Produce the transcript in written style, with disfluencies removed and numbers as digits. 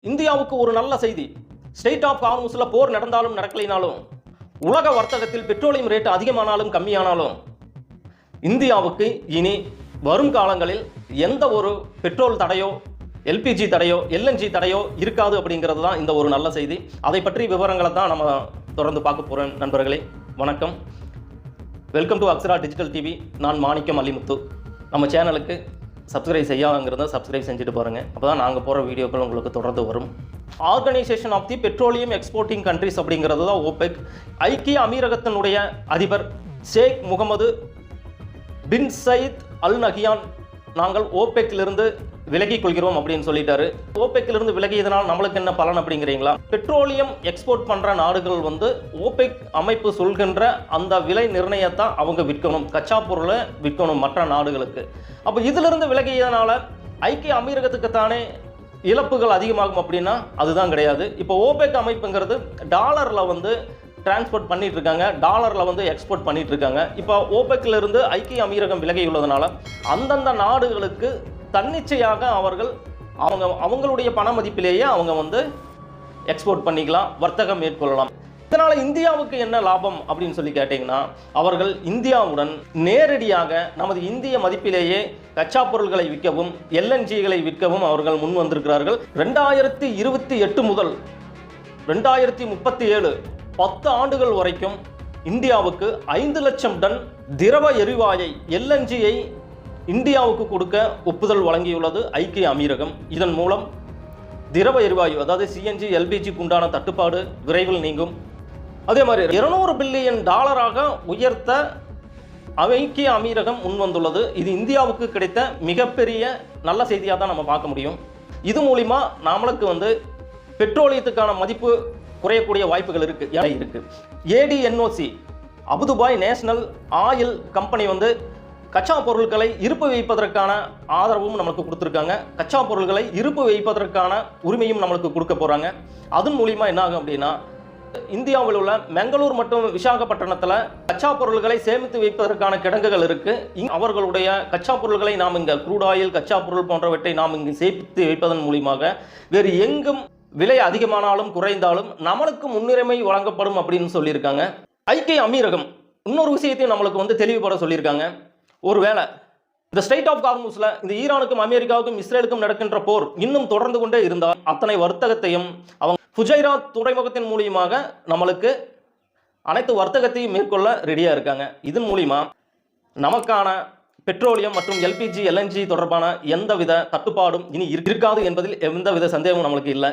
இந்தியாவுக்கு ஒரு நல்ல செய்தி. ஸ்டேட் ஆஃப் ஹார்முஸ்ல போர் நடந்தாலும் நடக்கலைனாலும், உலக வர்த்தகத்தில் பெட்ரோலியம் ரேட் அதிகமானாலும் கம்மியானாலும், இந்தியாவுக்கு இனி வரும் காலங்களில் எந்த ஒரு பெட்ரோல் தடையோ, எல்பிஜி தடையோ, எல்என்ஜி தடையோ இருக்காது அப்படிங்கிறது தான் இந்த ஒரு நல்ல செய்தி. அதை பற்றி விவரங்களை தான் நம்ம தொடர்ந்து பார்க்க போகிறோம். நண்பர்களே வணக்கம், welcome to Akshara digital TV. நான் மாணிக்கம் அல்லிமுத்து. நம்ம சேனலுக்கு சப்ஸ்கிரைப் செய்யாங்கிறத சப்ஸ்கிரைப் செஞ்சுட்டு பாருங்கள். அப்போ தான் நாங்கள் போகிற வீடியோக்கள் உங்களுக்கு தொடர்ந்து வரும். Organisation of the petroleum exporting countries அப்படிங்கிறது தான் ஓபெக். ஐக்கிய அமீரகத்தினுடைய அதிபர் Sheikh Mohamed bin Zayed Al Nahyan நாங்கள் ஓபெக்கிலிருந்து விலகிக் கொள்கிறோம் அப்படின்னு சொல்லிட்டாரு. ஓபெக்கிலிருந்து விலகியதனால் நம்மளுக்கு என்ன பலன் அப்படிங்கிறீங்களா? பெட்ரோலியம் எக்ஸ்போர்ட் பண்ணுற நாடுகள் ஓபெக் அமைப்பு சொல்கின்ற அந்த விலை நிர்ணயத்தை அவங்க விற்கணும், கச்சா பொருளை விற்கணும் மற்ற நாடுகளுக்கு. அப்போ இதிலிருந்து விலகியதனால ஐக்கிய அமீரகத்துக்கு தானே இழப்புகள் அதிகமாகும் அப்படின்னா அதுதான் கிடையாது. இப்போ ஓபெக் அமைப்புங்கிறது டாலரில் டிரான்ஸ்போர்ட் பண்ணிட்டு இருக்காங்க, டாலரில் எக்ஸ்போர்ட் பண்ணிட்டு இருக்காங்க. இப்போ ஓபெக்ல இருந்து ஐக்கிய அமீரகம் விலகியுள்ளதுனால அந்தந்த நாடுகளுக்கு தன்னிச்சையாக அவங்களுடைய பண மதிப்பிலேயே அவங்க எக்ஸ்போர்ட் பண்ணிக்கலாம், வர்த்தகம் மேற்கொள்ளலாம். இதனால இந்தியாவுக்கு என்ன லாபம் அப்படின்னு சொல்லி கேட்டீங்கன்னா, அவர்கள் இந்தியாவுடன் நேரடியாக நமது இந்திய மதிப்பிலேயே கச்சா பொருள்களை விற்கவும், எல்என்ஜிகளை விற்கவும் அவர்கள் முன் வந்திருக்கிறார்கள். 2028 முதல் 2037 10 ஆண்டுகள் வரைக்கும் இந்தியாவுக்கு 5 லட்சம் டன் திரவ எரிவாயை எல்என்ஜியை இந்தியாவுக்கு கொடுக்க ஒப்புதல் வழங்கியுள்ளது ஐக்கிய அமீரகம். இதன் மூலம் திரவ எரிவாயு, அதாவது சிஎன்ஜி எல்பிஜிக்கு உண்டான தட்டுப்பாடு விரைவில் நீங்கும். அதே மாதிரி $200 பில்லியன் உயர்த்த ஐக்கிய அமீரகம் முன்வந்துள்ளது. இது இந்தியாவுக்கு கிடைத்த மிகப்பெரிய நல்ல செய்தியாக தான் நம்ம பார்க்க முடியும். இது மூலிமா நம்மளுக்கு பெட்ரோலியத்துக்கான மதிப்பு குறையக்கூடிய வாய்ப்புகள் இருக்கு. ஏடிஎன்ஓசி அபுதுபாய் நேஷனல் ஆயில் கம்பெனி கச்சா பொருட்களை இருப்பு வைப்பதற்கான ஆதரவும் நம்மளுக்கு கொடுத்துருக்காங்க. கச்சா பொருட்களை இருப்பு வைப்பதற்கான உரிமையும் நம்மளுக்கு கொடுக்க போகிறாங்க. அதன் மூலிமா என்ன ஆகும் அப்படின்னா, இந்தியாவில் உள்ள பெங்களூர் மற்றும் விசாகப்பட்டினத்தில் கச்சா பொருட்களை சேமித்து வைப்பதற்கான கிடங்குகள் இருக்கு. அவர்களுடைய கச்சா பொருட்களை நாம் இங்கே க்ரூட் ஆயில், கச்சா பொருள் போன்றவற்றை நாம் இங்கு சேமித்து வைப்பதன் மூலியமாக வேறு எங்கும் விலை அதிகமானாலும் குறைந்தாலும் நம்மளுக்கு முன்னுரிமை வழங்கப்படும் அப்படின்னு சொல்லியிருக்காங்க. ஐக்கிய அமீரகம் இன்னொரு விஷயத்தையும் நம்மளுக்கு தெளிவுபட சொல்லியிருக்காங்க. ஒருவேளை இந்த ஸ்டேட் ஆஃப் ஹார்முஸ்ல இந்த ஈரானுக்கும் அமெரிக்காவுக்கும் இஸ்ரேலுக்கும் நடக்கின்ற போர் இன்னும் தொடர்ந்து கொண்டே இருந்தால் அத்தனை வர்த்தகத்தையும் அவங்க ஃபுஜைரா துறைமுகத்தின் மூலியமாக நம்மளுக்கு அனைத்து வர்த்தகத்தையும் மேற்கொள்ள ரெடியாக இருக்காங்க. இதன் மூலிமா நமக்கான பெட்ரோலியம் மற்றும் எல்பிஜி, எல்என்ஜி தொடர்பான எந்தவித தட்டுப்பாடும் இனி இருக்காது என்பதில் எந்தவித சந்தேகமும் நம்மளுக்கு இல்லை.